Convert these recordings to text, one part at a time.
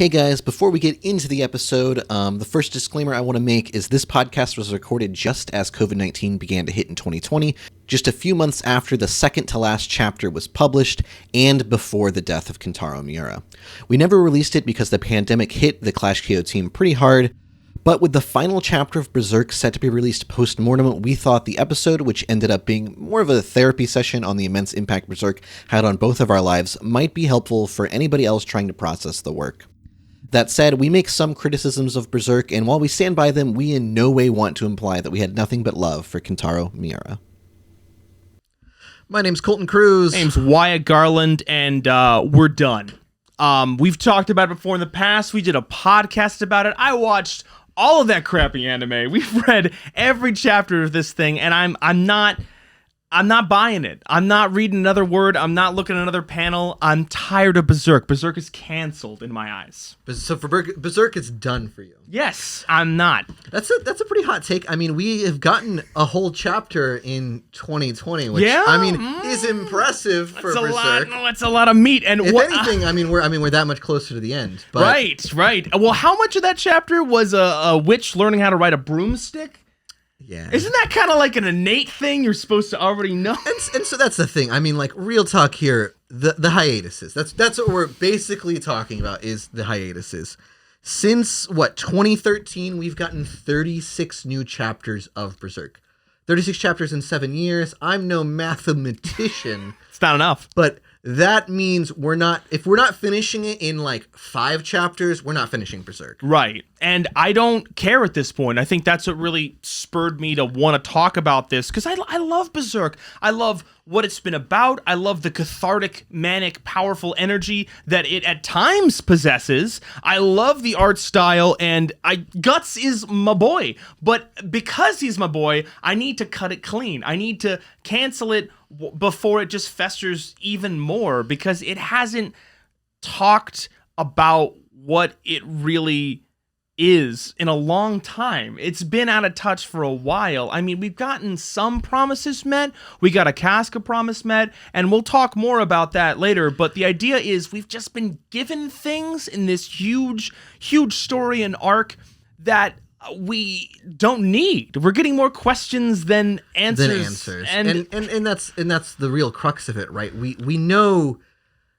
Hey guys, before we get into the episode, the first disclaimer I want to make is this podcast was recorded just as COVID-19 began to hit in 2020, just a few months after the second to last chapter was published and before the death of Kentaro Miura. We never released it because the pandemic hit the Clash KO team pretty hard, but with the final chapter of Berserk set to be released post-mortem, we thought the episode, which ended up being more of a therapy session on the immense impact Berserk had on both of our lives, might be helpful for anybody else trying to process the work. That said, we make some criticisms of Berserk, and while we stand by them, we in no way want to imply that we had nothing but love for Kentaro Miura. My name's Colton Cruz. My name's Wyatt Garland, and we're done. We've talked about it before in the past. We did a podcast about it. I watched all of that crappy anime. We've read every chapter of this thing, and I'm not buying it. I'm not reading another word. I'm not looking at another panel. I'm tired of Berserk. Berserk is canceled in my eyes. So for Berserk, it's done for you. Yes, I'm not. That's a pretty hot take. I mean, we have gotten a whole chapter in 2020, which is impressive for Berserk. That's a lot of meat. And if anything, we're that much closer to the end. But Right. Well, how much of that chapter was a witch learning how to ride a broomstick? Yeah. Isn't that kind of like an innate thing you're supposed to already know? And so that's the thing. I mean, like, real talk here, the hiatuses. That's what we're basically talking about, is the hiatuses. Since, 2013, we've gotten 36 new chapters of Berserk. 36 chapters in 7 years. I'm no mathematician. It's not enough. But that means if we're not finishing it in like 5 chapters, we're not finishing Berserk. Right. And I don't care at this point. I think that's what really spurred me to want to talk about this, because I love Berserk. I love what it's been about. I love the cathartic, manic, powerful energy that it at times possesses. I love the art style, and Guts is my boy. But because he's my boy, I need to cut it clean. I need to cancel it before it just festers even more, because it hasn't talked about what it really is in a long time. It's been out of touch for a while. I mean, we've gotten some promises met. We got a Casca promise met, and we'll talk more about that later. But the idea is we've just been given things in this huge story and arc that we don't need. We're getting more questions than answers. And that's the real crux of it, right? We know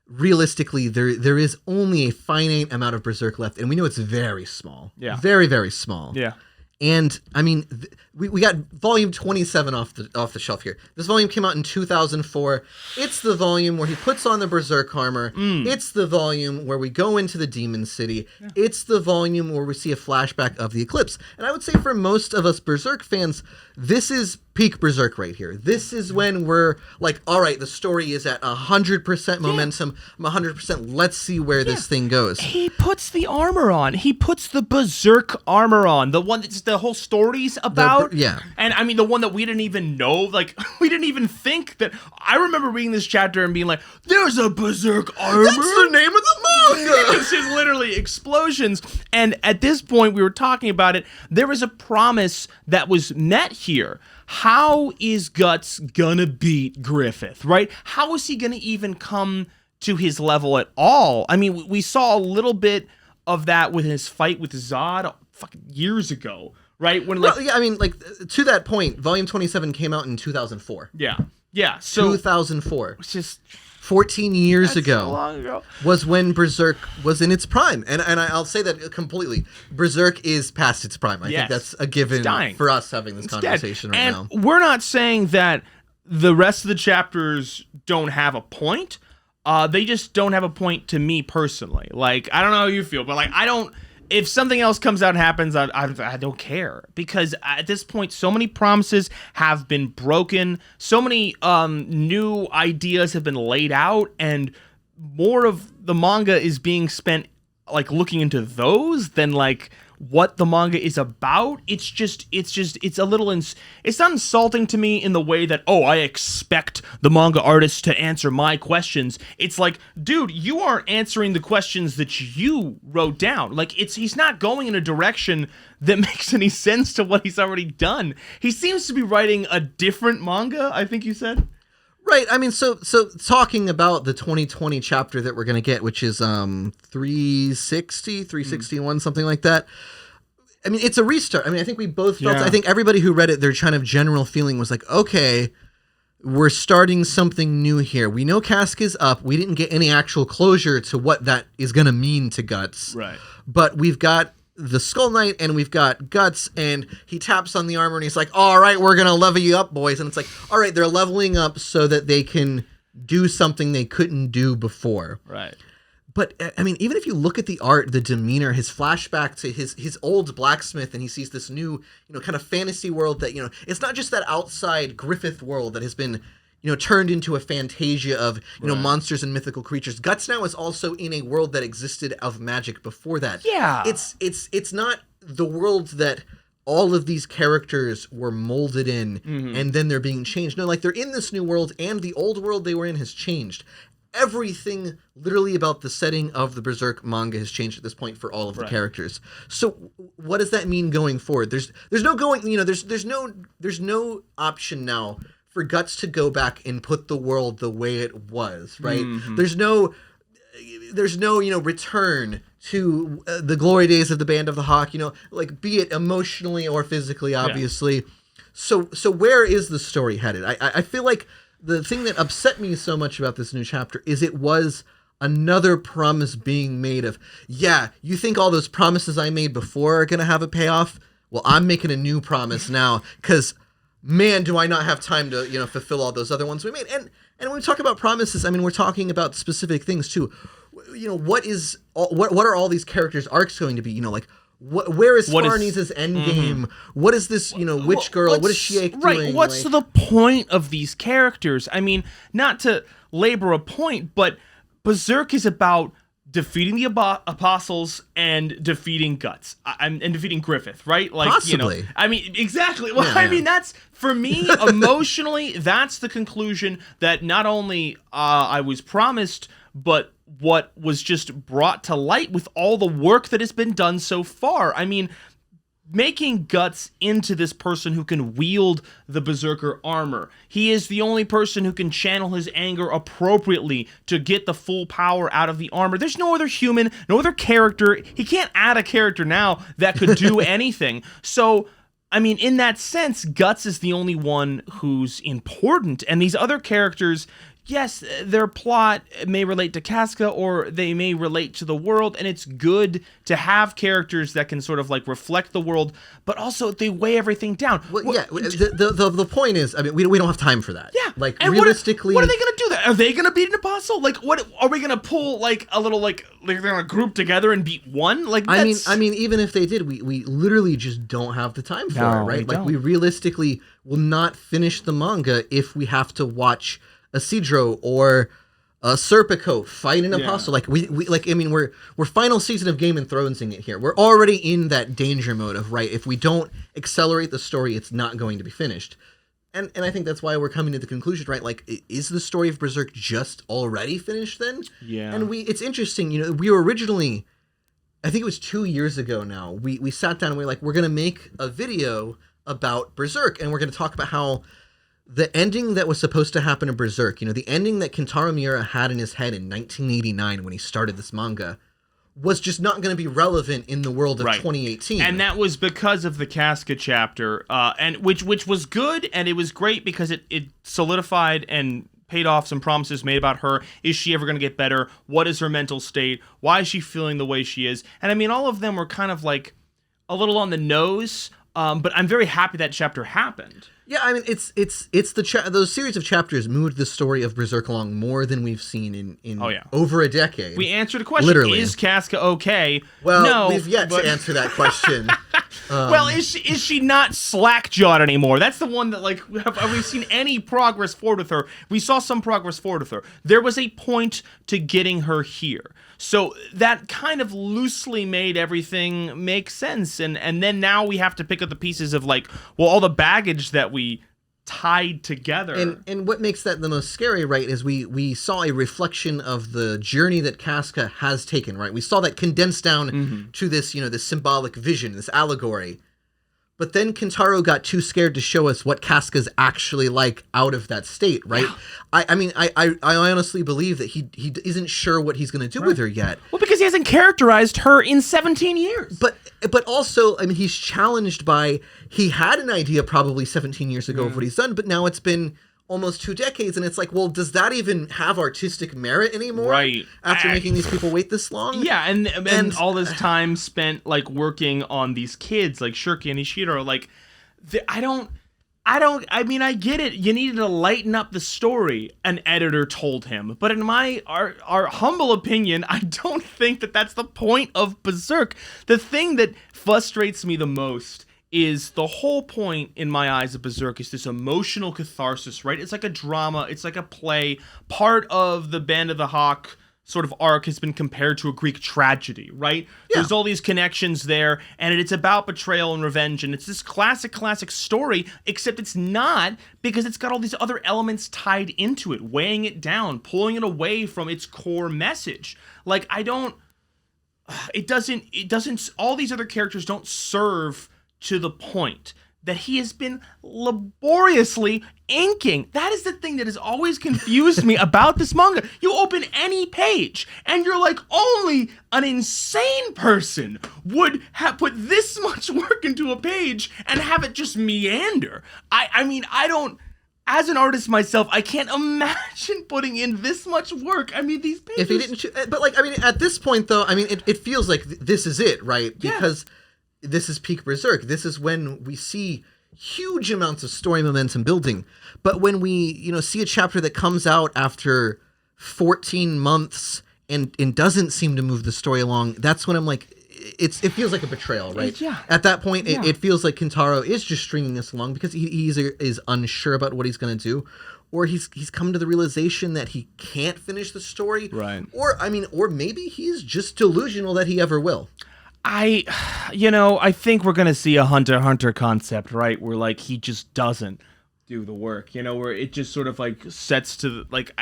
realistically there is only a finite amount of Berserk left, and we know it's very small. Yeah. Very, very small. Yeah. And I mean, we got volume 27 off the shelf here. This volume came out in 2004. It's the volume where he puts on the Berserk armor. It's the volume where we go into the Demon City. Yeah. It's the volume where we see a flashback of the eclipse. And I would say for most of us Berserk fans, this is peak Berserk right here. This is when we're like, all right, the story is at 100% momentum. 100%. Let's see where this thing goes. He puts the armor on. He puts the Berserk armor on. The one that's the whole story's about. And I mean, the one that we didn't even know. Like, we didn't even think that. I remember reading this chapter and being like, there's a Berserk armor. That's the name of the manga. This is literally explosions. And at this point, we were talking about it. There was a promise that was met here. How is Guts gonna beat Griffith, right? How is he gonna even come to his level at all? I mean, we saw a little bit of that with his fight with Zod fucking years ago, right? When to that point, Volume 27 came out in 2004. Yeah. So 2004. It's just 14 years ago, so long ago was when Berserk was in its prime. And I'll say that completely. Berserk is past its prime. I think that's a given for us having this conversation right now. And we're not saying that the rest of the chapters don't have a point. They just don't have a point to me personally. Like, I don't know how you feel, but like, if something else comes out and happens, I don't care, because at this point, so many promises have been broken, so many new ideas have been laid out, and more of the manga is being spent like looking into those than like what the manga is about. It's a little it's not insulting to me in the way that, oh, I expect the manga artist to answer my questions. It's like, dude, you aren't answering the questions that you wrote down. Like, he's not going in a direction that makes any sense to what he's already done. He seems to be writing a different manga, I think you said. Right. I mean, so talking about the 2020 chapter that we're going to get, which is 361, something like that. I mean, it's a restart. I mean, I think we both felt, I think everybody who read it, their kind of general feeling was like, okay, we're starting something new here. We know Casca's up. We didn't get any actual closure to what that is going to mean to Guts. Right. But we've got the Skull Knight and we've got Guts, and he taps on the armor and he's like, all right, we're going to level you up, boys. And it's like, all right, they're leveling up so that they can do something they couldn't do before. Right. But, I mean, even if you look at the art, the demeanor, his flashback to his old blacksmith, and he sees this new, kind of fantasy world that, it's not just that outside Griffith world that has been, turned into a fantasia of, monsters and mythical creatures. Guts now is also in a world that existed of magic before that. Yeah. It's not the world that all of these characters were molded in, and then they're being changed. No, like, they're in this new world, and the old world they were in has changed. Everything literally about the setting of the Berserk manga has changed at this point for all of the characters. So what does that mean going forward? There's no going, there's no option now for Guts to go back and put the world the way it was, right? Mm-hmm. There's no return to the glory days of the Band of the Hawk, like, be it emotionally or physically, obviously. Yeah. So where is the story headed? I feel like the thing that upset me so much about this new chapter is it was another promise being made of, you think all those promises I made before are going to have a payoff? Well, I'm making a new promise now, because, man, do I not have time to, fulfill all those other ones we made. And when we talk about promises, I mean, we're talking about specific things, too. What are all these characters' arcs going to be? Where is Farnese' endgame? What is this, witch girl? What is Shiek doing? Right, what's the point of these characters? I mean, not to labor a point, but Berserk is about defeating the apostles and defeating Guts. And defeating Griffith, right? Like, Possibly. I mean, exactly. Well, I mean, that's, for me, emotionally, that's the conclusion that not only I was promised, but what was just brought to light with all the work that has been done so far. I mean, making Guts into this person who can wield the Berserker armor. He is the only person who can channel his anger appropriately to get the full power out of the armor. There's no other human, no other character. He can't add a character now that could do anything. So, I mean, in that sense, Guts is the only one who's important. And these other characters, yes, their plot may relate to Casca or they may relate to the world, and it's good to have characters that can sort of like reflect the world, but also they weigh everything down. Well, the point is, I mean, we don't have time for that. Yeah. Like, and realistically... What are they going to do that? Are they going to beat an apostle? Like, what are we going to pull, like, a little, like they're going to group together and beat one? Like, that's... I mean, even if they did, we literally just don't have the time for it, right? Like, we realistically will not finish the manga if we have to watch a Sidro or a Serpico fight an apostle. Like, we like, I mean, we're final season of Game of Thronesing it here. We're already in that danger mode of, right, if we don't accelerate the story, it's not going to be finished. And I think that's why we're coming to the conclusion, right? Like, is the story of Berserk just already finished then? Yeah. And it's interesting, we were originally, I think it was 2 years ago now, we sat down and we were like, we're going to make a video about Berserk, and we're going to talk about how the ending that was supposed to happen in Berserk, the ending that Kentaro Miura had in his head in 1989 when he started this manga, was just not going to be relevant in the world of 2018. And that was because of the Casca chapter, and which was good, and it was great because it solidified and paid off some promises made about her. Is she ever going to get better? What is her mental state? Why is she feeling the way she is? And I mean, all of them were kind of like a little on the nose, but I'm very happy that chapter happened. Yeah, I mean, it's those series of chapters moved the story of Berserk along more than we've seen in over a decade. We answered a question. Literally. Is Casca okay? Well, no, we've yet to answer that question. Well, is she not slack-jawed anymore? That's the one that, like, have we seen any progress forward with her? We saw some progress forward with her. There was a point to getting her here. So that kind of loosely made everything make sense. And then now we have to pick up the pieces of, like, well, all the baggage that we tied together. And what makes that the most scary, right, is we saw a reflection of the journey that Casca has taken, right? We saw that condensed down to this, this symbolic vision, this allegory. But then Kentaro got too scared to show us what Casca's actually like out of that state, right? Yeah. I honestly believe that he isn't sure what he's going to do with her yet. Well, because he hasn't characterized her in 17 years. But also, I mean, he's challenged by, he had an idea probably 17 years ago of what he's done, but now it's been almost 2 decades, and it's like, well, does that even have artistic merit anymore? Right. After making these people wait this long? Yeah, and all this time spent like working on these kids like Shirky and Ishiro, like I mean, I get it. You needed to lighten up the story, an editor told him. But in our humble opinion, I don't think that that's the point of Berserk. The thing that frustrates me the most is the whole point, in my eyes, of Berserk is this emotional catharsis, right? It's like a drama. It's like a play. Part of the Band of the Hawk sort of arc has been compared to a Greek tragedy, right? Yeah. There's all these connections there, and it's about betrayal and revenge, and it's this classic story, except it's not, because it's got all these other elements tied into it, weighing it down, pulling it away from its core message. Like, it doesn't, all these other characters don't serve to the point that he has been laboriously inking. That is the thing that has always confused me about this manga. You open any page, and you're like, only an insane person would have put this much work into a page and have it just meander. I mean, I don't, as an artist myself, I can't imagine putting in this much work. I mean, these pages... If he didn't... But, like, I mean, at this point, though, I mean, it feels like this is it, right? Because... Yeah. This is peak Berserk. This is when we see huge amounts of story momentum building. But when we, see a chapter that comes out after 14 months and doesn't seem to move the story along, that's when I'm like, it feels like a betrayal, right? Yeah. At that point, it feels like Kentaro is just stringing us along because he either is unsure about what he's going to do, or he's come to the realization that he can't finish the story. Right. Or maybe he's just delusional that he ever will. I think we're going to see a Hunter x Hunter concept, right? Where, like, he just doesn't do the work, where it just sort of, like, sets to, like,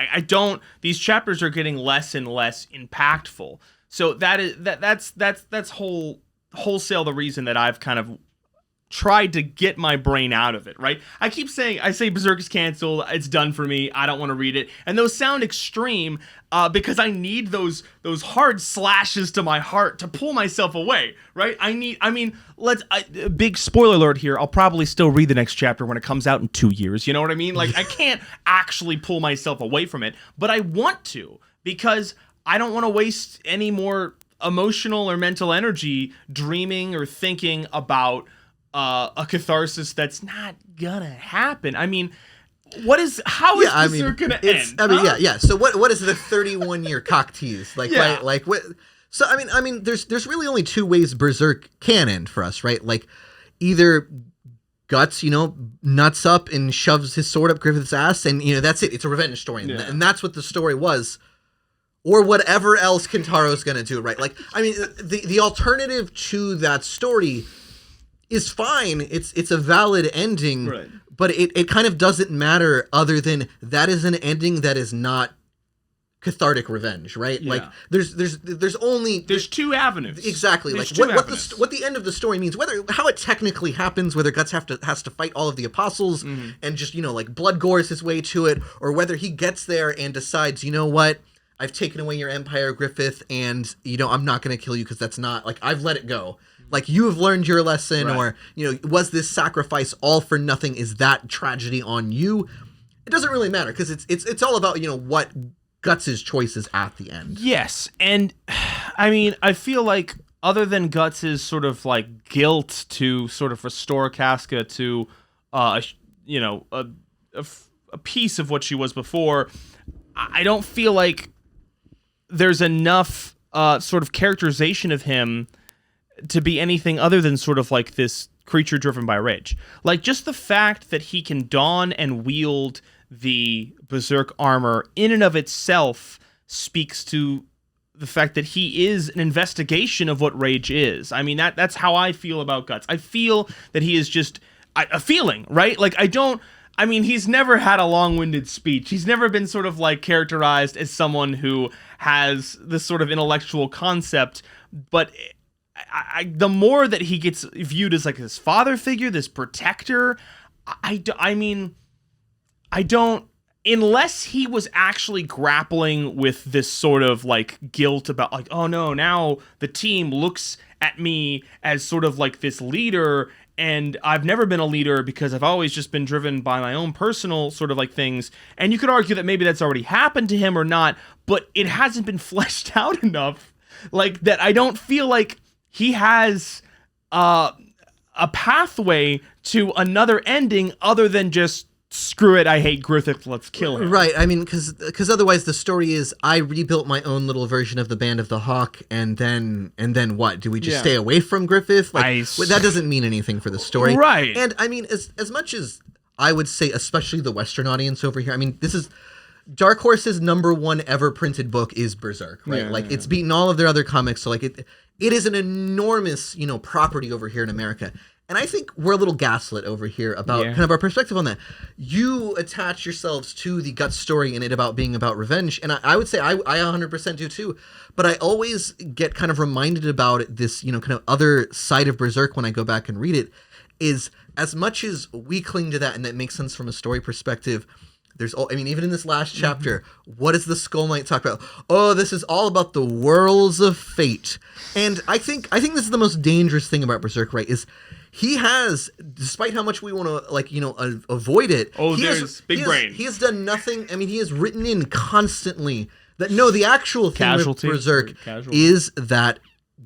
these chapters are getting less and less impactful. So that's wholesale the reason that I've kind of tried to get my brain out of it, right? I say Berserk is canceled, it's done for me, I don't want to read it. And those sound extreme because I need those hard slashes to my heart to pull myself away, right? Big spoiler alert here, I'll probably still read the next chapter when it comes out in 2 years, you know what I mean? Like, I can't actually pull myself away from it, but I want to, because I don't want to waste any more emotional or mental energy dreaming or thinking about a catharsis that's not gonna happen. I mean, how is Berserk gonna end? So what is the 31-year cock tease? Like, right, like what? So I mean, there's really only 2 ways Berserk can end for us, right? Like, either Guts, nuts up and shoves his sword up Griffith's ass, and that's it. It's a revenge story, and that's what the story was. Or whatever else Kentaro's gonna do, right? Like, I mean, the alternative to that story is fine. It's a valid ending, right? But it kind of doesn't matter, other than that is an ending that is not cathartic revenge, right? Yeah. Like, there's 2 avenues. Exactly. There's like what the end of the story means, how it technically happens, whether Guts has to fight all of the apostles and just like blood gores his way to it, or whether he gets there and decides, what, I've taken away your empire, Griffith, and I'm not going to kill you because that's not, like, I've let it go. Like, you have learned your lesson, right. Or, was this sacrifice all for nothing? Is that tragedy on you? It doesn't really matter, because it's all about, what Guts' choices at the end. Yes, and, I mean, I feel like, other than Guts' sort of, like, guilt to sort of restore Casca to, a piece of what she was before, I don't feel like there's enough sort of characterization of him to be anything other than sort of like this creature driven by rage. Like, just the fact that he can don and wield the Berserk armor in and of itself speaks to the fact that he is an investigation of what rage is. I mean, that's how I feel about Guts. I feel that he is just a feeling, right? Like, he's never had a long-winded speech. He's never been sort of like characterized as someone who has this sort of intellectual concept, but the more that he gets viewed as like this father figure, this protector, I mean, I don't, unless he was actually grappling with this sort of like guilt about like, oh no, now the team looks at me as sort of like this leader, and I've never been a leader because I've always just been driven by my own personal sort of like things. And you could argue that maybe that's already happened to him or not, but it hasn't been fleshed out enough like that. I don't feel like he has a pathway to another ending other than just, screw it, I hate Griffith, let's kill him. Right, I mean, because otherwise the story is, I rebuilt my own little version of the Band of the Hawk, and then what? Do we just stay away from Griffith? Like, that doesn't mean anything for the story. Right. And, I mean, as much as I would say, especially the Western audience over here, I mean, this is... Dark Horse's #1 ever printed book is Berserk, right? It's beaten all of their other comics, so, like, it is an enormous, property over here in America. And I think we're a little gaslit over here about kind of our perspective on that. You attach yourselves to the Guts story in it about being about revenge. And I would say I 100% do too. But I always get kind of reminded about it, this, kind of other side of Berserk when I go back and read it, is as much as we cling to that and that makes sense from a story perspective, there's, I mean, even in this last chapter, what does the Skull Knight talk about? Oh, this is all about the whirls of fate. And I think this is the most dangerous thing about Berserk, right? Is he has, despite how much we want to, avoid it. Oh, there's big brain. He has done nothing. I mean, he has written in constantly that, no, the actual thing with Berserk is that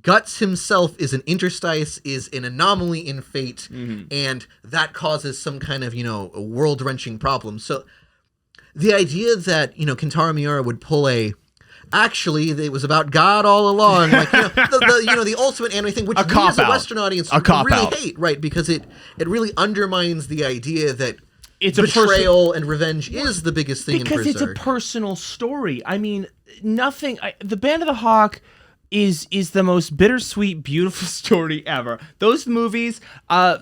Guts himself is an interstice, is an anomaly in fate, and that causes some kind of, world-wrenching problem. So the idea that, Kentaro Miura would pull actually, it was about God all along. Like, the ultimate anime thing, which we as a Western audience really hate, right? Because it really undermines the idea that it's betrayal and revenge is the biggest thing in Berserk. Because it's a personal story. I mean, the Band of the Hawk is the most bittersweet, beautiful story ever. Those movies,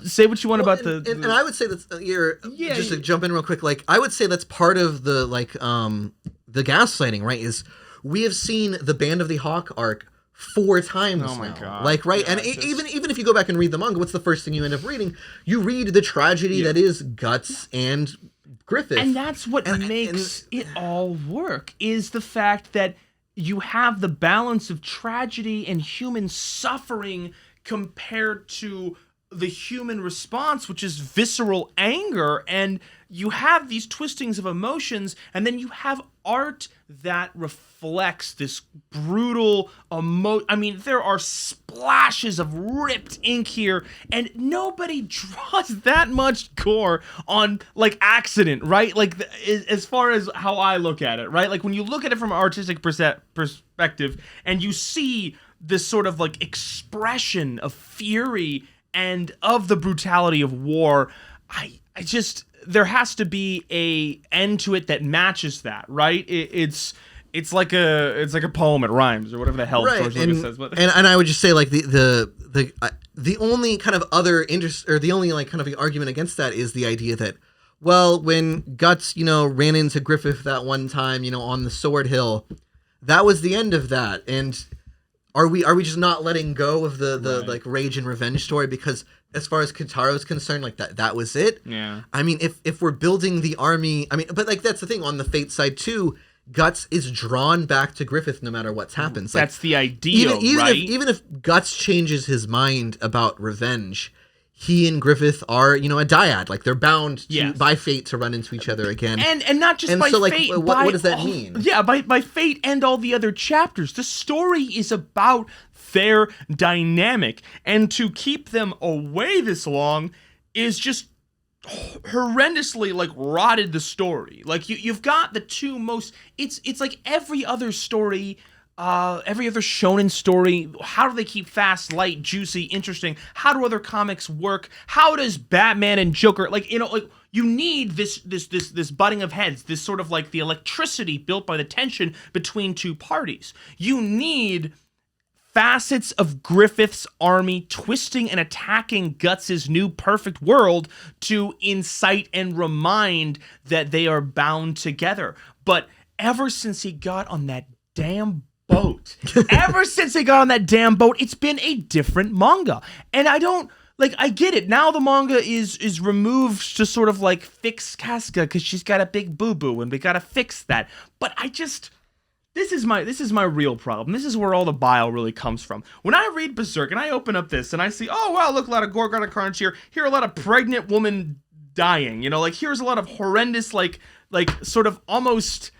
say what you want about and I would say that's, just to jump in real quick, like, I would say that's part of the, like, the gaslighting, right, is we have seen the Band of the Hawk arc 4 times now. Oh my God. Like, right? Yeah, and even if you go back and read the manga, what's the first thing you end up reading? You read the tragedy that is Guts and Griffith. And that's what makes it all work, is the fact that you have the balance of tragedy and human suffering compared to the human response, which is visceral anger, and you have these twistings of emotions, and then you have art that reflects this brutal I mean, there are splashes of ripped ink here, and nobody draws that much gore on, like, accident, right? Like, as far as how I look at it, right? Like, when you look at it from an artistic perspective, and you see this sort of, like, expression of fury and of the brutality of war, I just, there has to be a end to it that matches that, right? It's like a poem. It rhymes or whatever the hell George Lucas says. But and I would just say, like, the only kind of other interest, or the only, like, kind of the argument against that is the idea that, well, when Guts ran into Griffith that one time on the Sword Hill, that was the end of that. And are we just not letting go of the like rage and revenge story because as far as Kentaro's concerned, like that was it? Yeah. I mean, if we're building the army, I mean, but like that's the thing on the Fate side too. Guts is drawn back to Griffith no matter what happens. Like, that's the idea, right? Even if Guts changes his mind about revenge, he and Griffith are, a dyad. Like, they're bound by fate to run into each other again. And not just by fate. Like, what does that mean? Yeah, by fate and all the other chapters. The story is about their dynamic. And to keep them away this long is just horrendously, like, rotted the story. Like, you've got the two most... It's like every other story... every other shonen story, how do they keep fast, light, juicy, interesting? How do other comics work? How does Batman and Joker, like, you need this butting of heads, this sort of like the electricity built by the tension between two parties. You need facets of Griffith's army twisting and attacking Guts' new perfect world to incite and remind that they are bound together. But ever since he got on that damn boat. Ever since they got on that damn boat, it's been a different manga. And I don't, like, I get it. Now the manga is removed to sort of, like, fix Casca because she's got a big boo-boo and we gotta fix that. But I just... This is my real problem. This is where all the bile really comes from. When I read Berserk and I open up this and I see, oh wow, look, a lot of gore, a lot of carnage here. Here are a lot of pregnant woman dying. You know, like here's a lot of horrendous, like sort of almost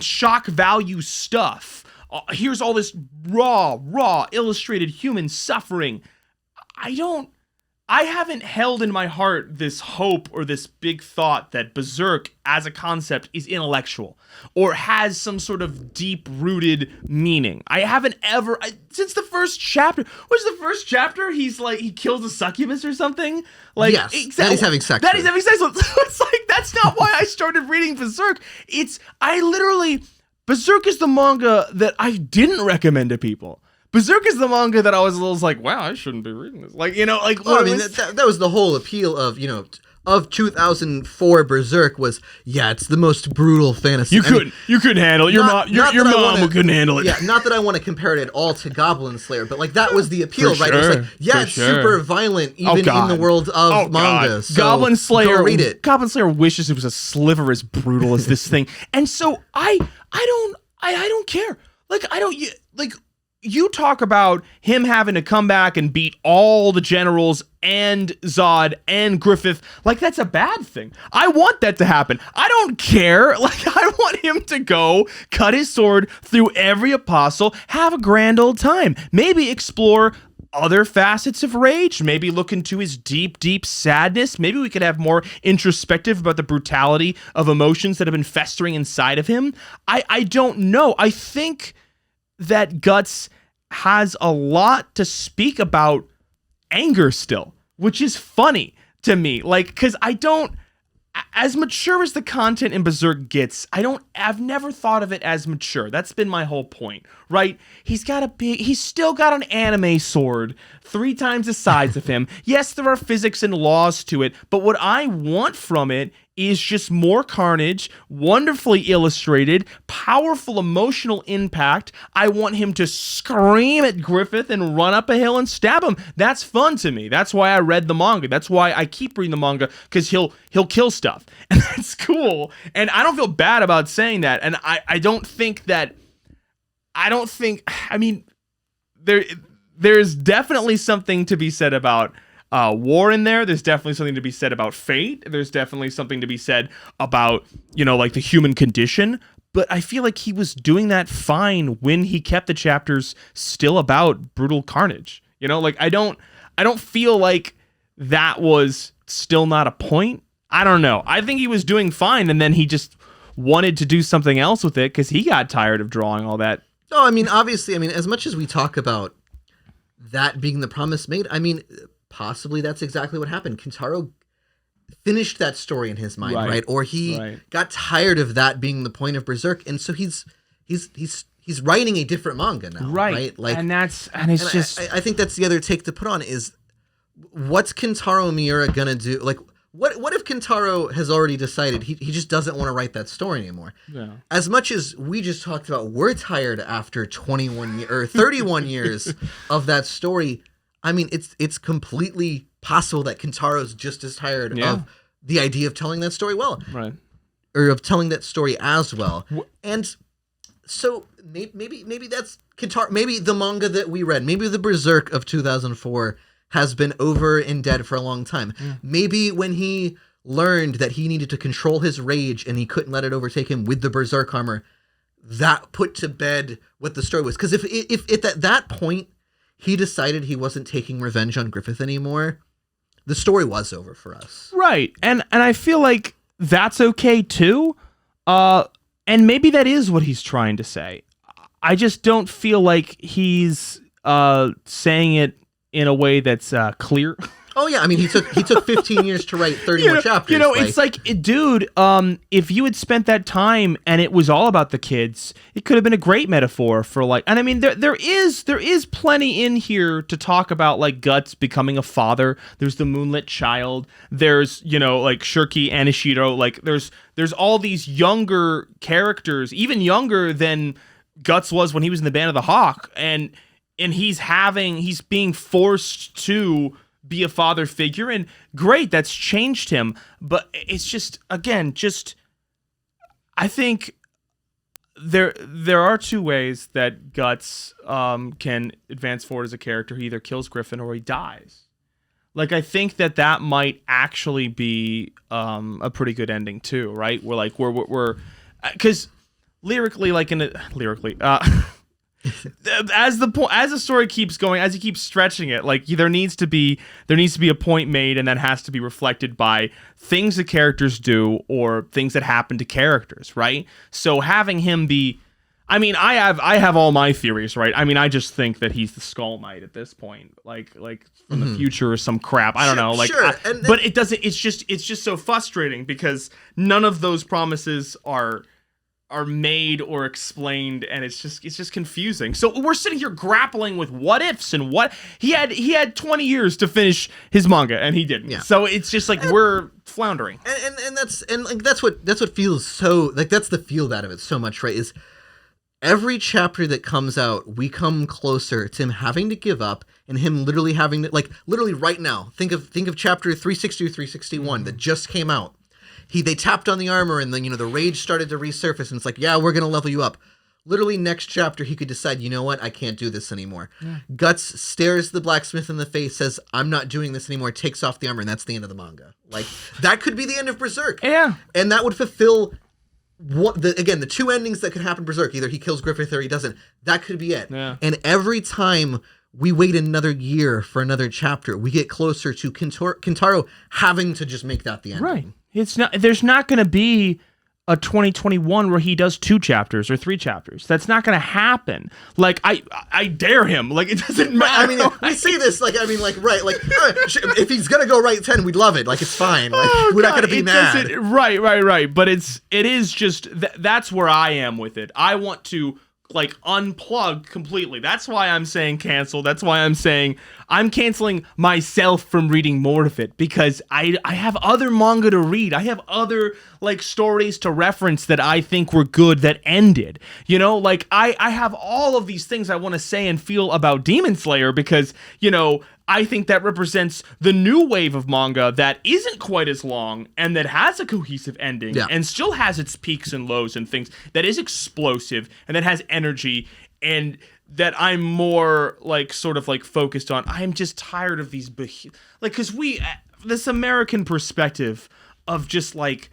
shock value stuff. Here's all this raw illustrated human suffering. I haven't held in my heart this hope or this big thought that Berserk as a concept is intellectual or has some sort of deep-rooted meaning. I haven't ever, since the first chapter, what's the first chapter? He's like, he kills a succubus or something? Like, yes, that he's having sex with. That he's having sex with. It's like, that's not why I started reading Berserk. Berserk is the manga that I didn't recommend to people. Berserk is the manga that I was a little like, wow, I shouldn't be reading this. Like, you know, like... Well, I mean, that was the whole appeal of, you know, of 2004 Berserk was, yeah, it's the most brutal fantasy. You couldn't handle it. Your mom couldn't handle it. Yeah, not that I want to compare it at all to Goblin Slayer, but, like, that was the appeal, right? It was like, yeah, it's super violent, even in the world of manga. So Goblin Slayer... Go read it. Goblin Slayer wishes it was a sliver as brutal as this thing. And so, I don't care. Like, you talk about him having to come back and beat all the generals and Zod and Griffith. Like, that's a bad thing. I want that to happen. I don't care. Like, I want him to go cut his sword through every apostle, have a grand old time. Maybe explore other facets of rage. Maybe look into his deep, deep sadness. Maybe we could have more introspective about the brutality of emotions that have been festering inside of him. I don't know. I think that Guts has a lot to speak about anger still, which is funny to me. Like, because as mature as the content in Berserk gets, I've never thought of it as mature. That's been my whole point, right? He's still got an anime sword 3 times the size of him. Yes, there are physics and laws to it, but what I want from it is just more carnage, wonderfully illustrated, powerful emotional impact. I want him to scream at Griffith and run up a hill and stab him. That's fun to me. That's why I read the manga. That's why I keep reading the manga, because he'll kill stuff. And that's cool. And I don't feel bad about saying that. And I mean, there's definitely something to be said about war in there. There's definitely something to be said about fate. There's definitely something to be said about, you know, like the human condition. But I feel like he was doing that fine when he kept the chapters still about brutal carnage. You know, like I don't feel like that was still not a point. I don't know. I think he was doing fine, and then he just wanted to do something else with it because he got tired of drawing all that. No, I mean, obviously, as much as we talk about that being the promise made, I mean, possibly that's exactly what happened. Kentaro finished that story in his mind, right? Or he got tired of that being the point of Berserk, and so he's writing a different manga now, right? Like, I think that's the other take to put on is, what's Kentaro Miura gonna do? Like, what if Kentaro has already decided he just doesn't want to write that story anymore? Yeah. As much as we just talked about, we're tired after 21 or 31 years of that story. I mean, it's completely possible that Kentaro's just as tired of the idea of telling that story well. Right. Or of telling that story as well. And so maybe that's Kentaro, maybe the manga that we read, maybe the Berserk of 2004 has been over and dead for a long time. Yeah. Maybe when he learned that he needed to control his rage and he couldn't let it overtake him with the Berserk armor, that put to bed what the story was. Because if at that point he decided he wasn't taking revenge on Griffith anymore, the story was over for us. Right. And I feel like that's okay too. And maybe that is what he's trying to say. I just don't feel like he's saying it in a way that's clear. Oh yeah, I mean he took 15 years to write 30 more chapters. You know, it's like, dude, if you had spent that time and it was all about the kids, it could have been a great metaphor for like. And I mean, there is plenty in here to talk about, like Guts becoming a father. There's the Moonlit Child. There's, you know, like Shirky and Ishiro. Like there's all these younger characters, even younger than Guts was when he was in the Band of the Hawk, and he's being forced to be a father figure, and great, that's changed him, but it's just, again, I think there are two ways that Guts can advance forward as a character. He either kills Griffin or he dies. Like, I think that might actually be a pretty good ending too, right? We're because lyrically, as the story keeps going, as he keeps stretching it, like, there needs to be a point made, and that has to be reflected by things that characters do or things that happen to characters, right? So having him be, I mean, I have all my theories, right? I mean, I just think that he's the Skull Knight at this point, like from the future or some crap. I don't know, like, sure. But it doesn't. It's just so frustrating because none of those promises are made or explained, and it's just confusing. So we're sitting here grappling with what ifs, and what he had 20 years to finish his manga and he didn't. Yeah. So it's just like we're floundering. And that's what feels so, like, that's the feel out of it so much, right? Is every chapter that comes out, we come closer to him having to give up, and him literally having to, like, literally right now, think of chapter 360 or 361 that just came out. They tapped on the armor, and then, the rage started to resurface, and it's like, yeah, we're going to level you up. Literally next chapter, he could decide, you know what, I can't do this anymore. Yeah. Guts stares the blacksmith in the face, says, I'm not doing this anymore, takes off the armor, and that's the end of the manga. Like, that could be the end of Berserk. Yeah. And that would fulfill, the two endings that could happen in Berserk. Either he kills Griffith or he doesn't. That could be it. Yeah. And every time we wait another year for another chapter, we get closer to Kentaro having to just make that the ending. Right. There's not going to be a 2021 where he does 2 chapters or 3 chapters. That's not going to happen. Like, I dare him. Like, it doesn't matter. I mean, we see this, like, right, like, if he's going to go write 10, we'd love it. Like, it's fine. Like, we're not going to be mad. Right. But it is just, that's where I am with it. I want to, like, unplug completely. That's why I'm saying cancel. That's why I'm saying I'm canceling myself from reading more of it, because I have other manga to read. I have other, like, stories to reference that I think were good that ended. Like, I have all of these things I want to say and feel about Demon Slayer, because, I think that represents the new wave of manga that isn't quite as long and that has a cohesive ending and still has its peaks and lows and things, that is explosive and that has energy, and that I'm more, like, sort of, like, focused on. I'm just tired of these, because this American perspective of just, like,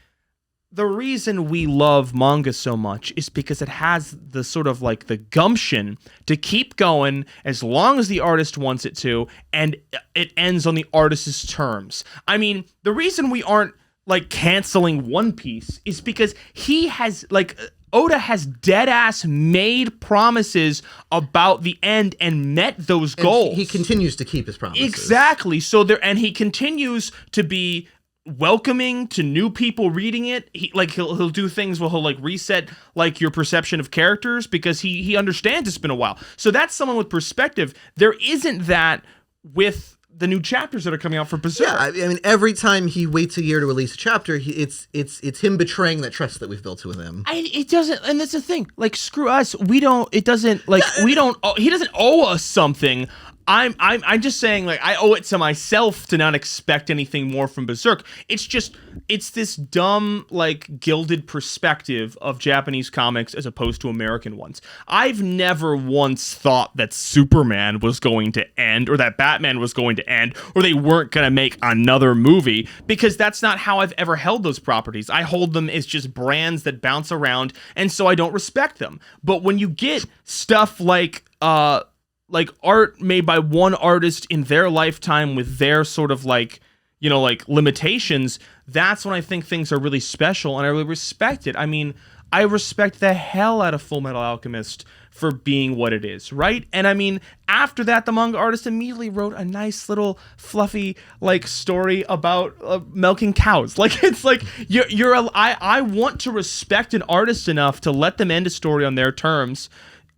the reason we love manga so much is because it has the sort of, like, the gumption to keep going as long as the artist wants it to, and it ends on the artist's terms. I mean, the reason we aren't, like, canceling One Piece is because he has, like, Oda has dead-ass made promises about the end and met those goals. He continues to keep his promises. Exactly. So and he continues to be welcoming to new people reading it. He'll do things where he'll, like, reset, like, your perception of characters, because he understands it's been a while. So that's someone with perspective. There isn't that with the new chapters that are coming out for Berserk. Yeah, I mean, every time he waits a year to release a chapter, it's him betraying that trust that we've built with him. It doesn't, and that's the thing. Like, screw us. We don't. It doesn't. Like, we don't. He doesn't owe us something. I'm just saying, like, I owe it to myself to not expect anything more from Berserk. It's this dumb, like, gilded perspective of Japanese comics as opposed to American ones. I've never once thought that Superman was going to end, or that Batman was going to end, or they weren't going to make another movie, because that's not how I've ever held those properties. I hold them as just brands that bounce around, and so I don't respect them. But when you get stuff like art made by one artist in their lifetime with their sort of, like, like, limitations, that's when I think things are really special, and I really respect it. I mean, I respect the hell out of Full Metal Alchemist for being what it is, right? And I mean, after that, the manga artist immediately wrote a nice little fluffy, like, story about milking cows. Like, it's like, I want to respect an artist enough to let them end a story on their terms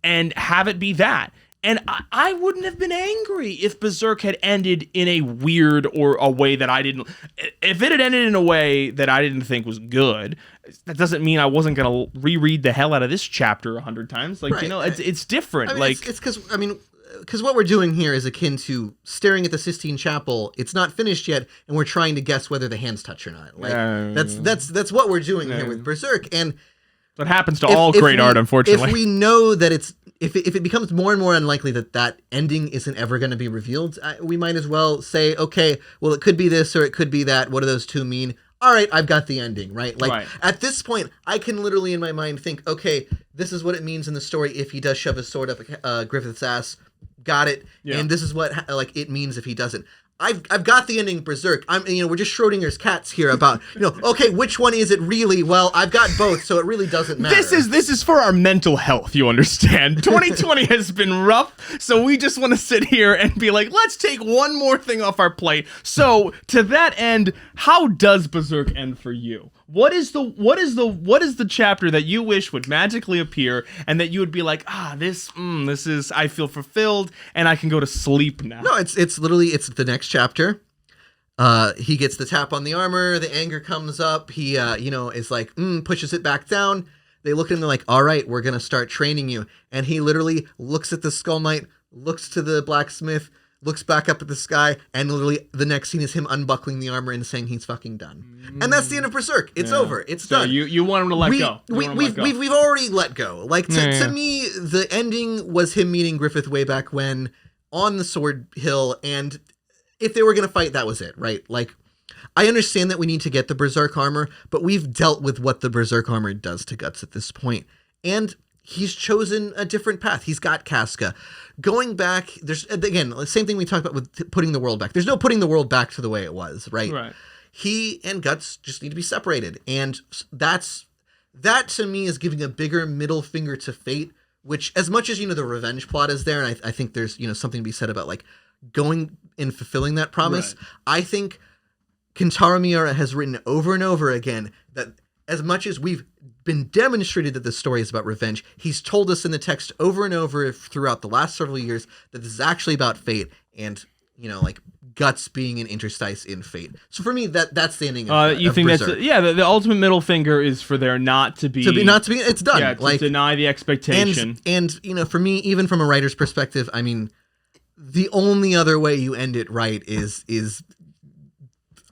and have it be that. And I wouldn't have been angry if Berserk had ended in a weird or a way that I didn't. If it had ended in a way that I didn't think was good, that doesn't mean I wasn't going to reread the hell out of this chapter 100 times. Like, right. it's different. I mean, like, it's because what we're doing here is akin to staring at the Sistine Chapel. It's not finished yet, and we're trying to guess whether the hands touch or not. Like that's what we're doing here with Berserk. And what happens to all great art, unfortunately. If we know that if it becomes more and more unlikely that ending isn't ever going to be revealed, we might as well say, okay, well, it could be this or it could be that. What do those two mean? All right, I've got the ending, right? Like, at this point, I can literally in my mind think, okay, this is what it means in the story if he does shove his sword up Griffith's ass. Got it. Yeah. And this is what it means if he doesn't. I've got the ending of Berserk. We're just Schrodinger's cats here about, okay, which one is it really? Well, I've got both, so it really doesn't matter. This is for our mental health, you understand? 2020 has been rough, so we just want to sit here and be like, let's take one more thing off our plate. So, to that end, how does Berserk end for you? What is the chapter that you wish would magically appear and that you would be like, this is, I feel fulfilled and I can go to sleep now? No, it's literally the next chapter. He gets the tap on the armor, the anger comes up, he is like, pushes it back down. They look at him, they're like, all right, we're gonna start training you. And he literally looks at the Skull Knight, looks to the blacksmith, looks back up at the sky, and literally the next scene is him unbuckling the armor and saying he's fucking done. And that's the end of Berserk. It's over. It's done. You want him to let go. We've already let go. Like, to me, the ending was him meeting Griffith way back when on the Sword Hill, and if they were going to fight, that was it, right? Like, I understand that we need to get the Berserk armor, but we've dealt with what the Berserk armor does to Guts at this point. And he's chosen a different path. He's got Casca. Going back, there's, again, the same thing we talked about with putting the world back. There's no putting the world back to the way it was, right? Right. He and Guts just need to be separated. And that to me is giving a bigger middle finger to Fate, which, as much as, the revenge plot is there, and I think there's, something to be said about, like, going and fulfilling that promise. Right. I think Kentaro Miura has written over and over again that as much as we've been demonstrated that this story is about revenge, he's told us in the text over and over throughout the last several years that this is actually about fate and, Guts being an interstice in fate. So for me, that's the ending of you think Berserk. That's the ultimate middle finger is for there not to be it's done. Yeah, to deny the expectation. And for me, even from a writer's perspective, I mean, the only other way you end it right is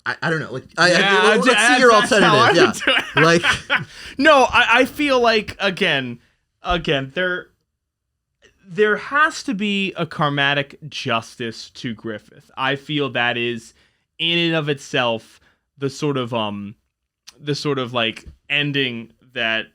I don't know. Like, let's see your alternative. Yeah. Like, no, I feel like again, there has to be a karmatic justice to Griffith. I feel that is in and of itself the sort of like ending that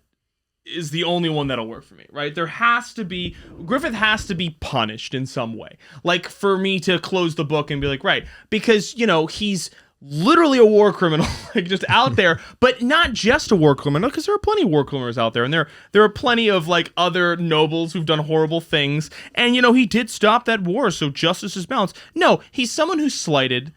is the only one that'll work for me, right? Griffith has to be punished in some way. Like, for me to close the book and be like, right, because, he's literally a war criminal, like, just out there, but not just a war criminal, because there are plenty of war criminals out there, and there are plenty of, like, other nobles who've done horrible things, and, he did stop that war, so justice is balanced. No, he's someone who slighted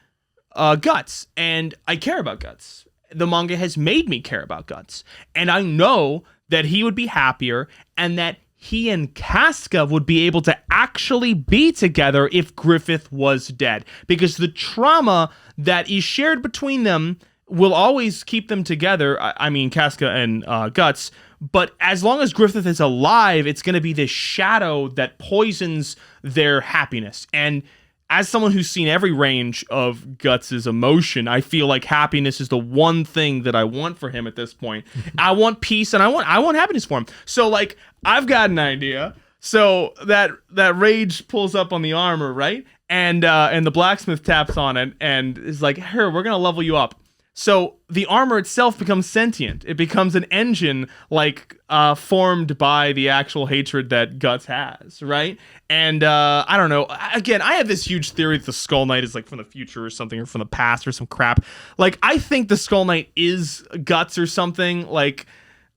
Guts, and I care about Guts. The manga has made me care about Guts, and I know that he would be happier, and that he and Casca would be able to actually be together if Griffith was dead. Because the trauma that is shared between them will always keep them together. I mean, Casca and Guts. But as long as Griffith is alive, it's going to be this shadow that poisons their happiness. And as someone who's seen every range of Guts' emotion, I feel like happiness is the one thing that I want for him at this point. I want peace and I want happiness for him. So, like, I've got an idea. So that rage pulls up on the armor, right? And the blacksmith taps on it and is like, "Here, we're gonna level you up." So the armor itself becomes sentient. It becomes an engine, like, formed by the actual hatred that Guts has, right? And I don't know. Again, I have this huge theory that the Skull Knight is, like, from the future or something, or from the past or some crap. Like, I think the Skull Knight is Guts or something. Like,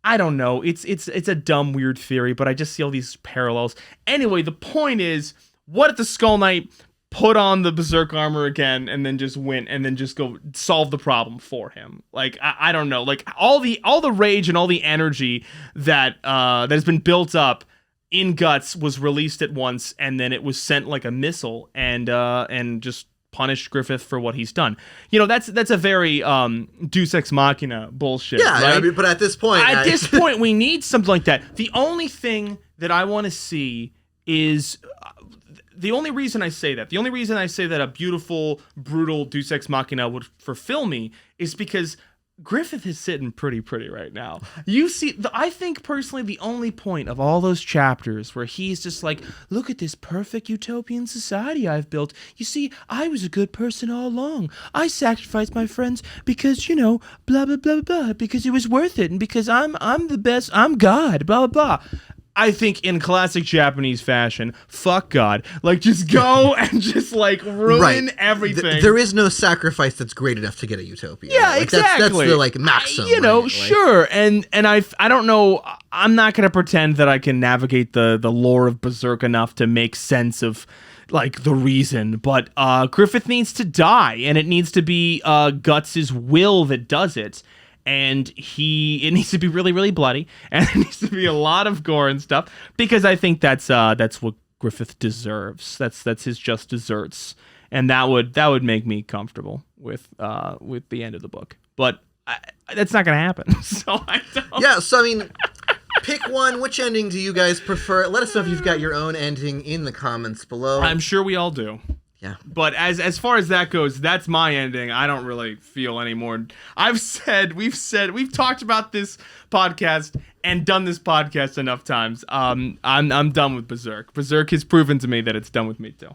I don't know. It's a dumb, weird theory, but I just see all these parallels. Anyway, the point is, what if the Skull Knight put on the Berserk armor again and then just win and then just go solve the problem for him? Like, I don't know. Like, all the rage and all the energy that has been built up in Guts was released at once, and then it was sent like a missile, and just punished Griffith for what he's done. That's a very Deus Ex Machina bullshit. Yeah, right? I mean, but at this point, we need something like that. The only thing that I want to see is the only reason I say that a beautiful, brutal Deus Ex Machina would fulfill me is because Griffith is sitting pretty right now. You see, I think personally the only point of all those chapters where he's just like, look at this perfect utopian society I've built. You see, I was a good person all along. I sacrificed my friends because, blah, blah, blah, blah, because it was worth it and because I'm the best, I'm God, blah, blah, blah. I think in classic Japanese fashion, fuck God. Like, just go and just, like, ruin everything. There is no sacrifice that's great enough to get a utopia. Yeah, like, exactly. That's the, like, maximum. Right? Sure. And I don't know, I'm not going to pretend that I can navigate the lore of Berserk enough to make sense of, like, the reason. But Griffith needs to die, and it needs to be Guts' will that does it. And it needs to be really, really bloody, and there needs to be a lot of gore and stuff, because I think that's what Griffith deserves. That's his just desserts, and that would make me comfortable with the end of the book. But that's not gonna happen. So I don't. Yeah. So I mean, pick one. Which ending do you guys prefer? Let us know if you've got your own ending in the comments below. I'm sure we all do. Yeah. But as far as that goes, that's my ending. I don't really feel anymore. We've talked about this podcast and done this podcast enough times. I'm done with Berserk. Berserk has proven to me that it's done with me too.